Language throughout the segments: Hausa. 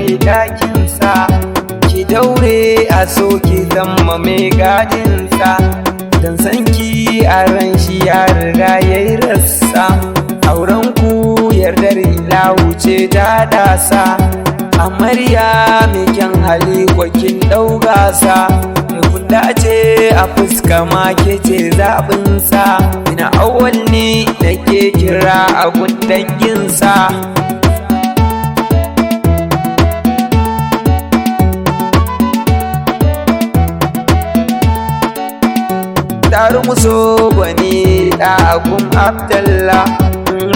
mai ɗakinsa, ki daure a so ki zama mai gadinsa, don sanki a ran shi ya riga ya yi rassa. Aurenku yardar ilahu ce ta dasa, amarya mai kyan hali kwakin ɗaugasa, kun dace a fuska ma ke ce zaɓinsa, ina awwal ne da ke kira a danginsa. Taru muso gwani ɗagun Abdallah,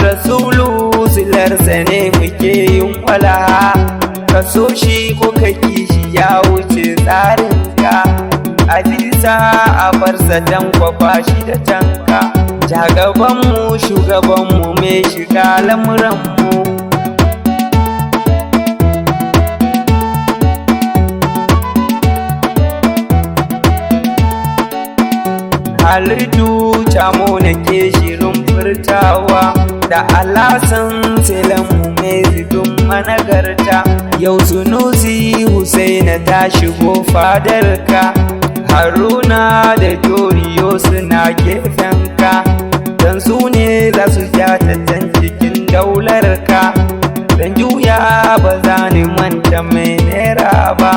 Rasulu silarsa ne muke yin walaha, ka so shi ko ka kishi ya wuce tsarinka, Aziza a barsa dan kwafa shi da tanka, jagabanmu shugabanmu mai shiga lamuranmu. Halittu camo na ke shirin furtawa, da alasan silanmu mai zidun managarta, yau Sunusi Husaina ta shigo fadarka, Haruna da Toriyo suna gefenka, don su ne za su ja tattan cikin daularka, don juya ba za ni manta mai naira ba,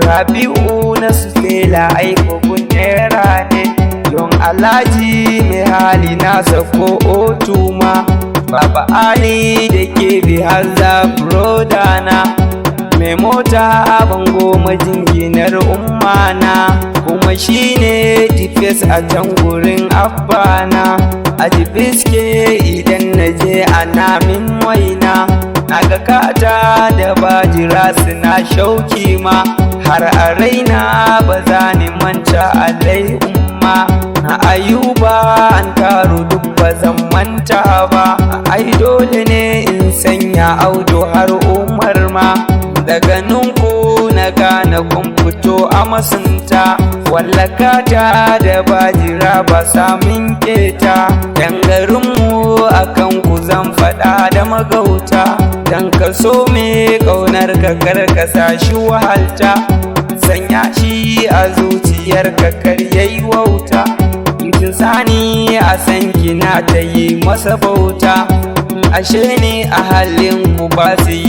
Rabi'u na Sutela aikogun naira ne, don Alhaji mai hali nasa ko otuma, Baba Ali da ke bi haza brodana, mai mota bango majinginar ummana, kuma shine difes a can gurin abbana, a jibiske idan na je ana min waina, naga kata da bajira suna shauki ma, har a raina ba za ni manta alai umma, na Ayuba an karu duk ba zan manta ba, ai dole ne in sanya Audu har Umar ma, daga nunku na gane kun fito a masunta, wallakata da bajira ba samin keta, yan garinmu akan ku zan faɗa da magauta, dan ka so me ƙaunar ka karkasa shi wahalta, sanya shi a zuciyar ka kar yayi wauta, mutum sani a san kina ta yi masa bauta, ashe ne a halin ku ba su yi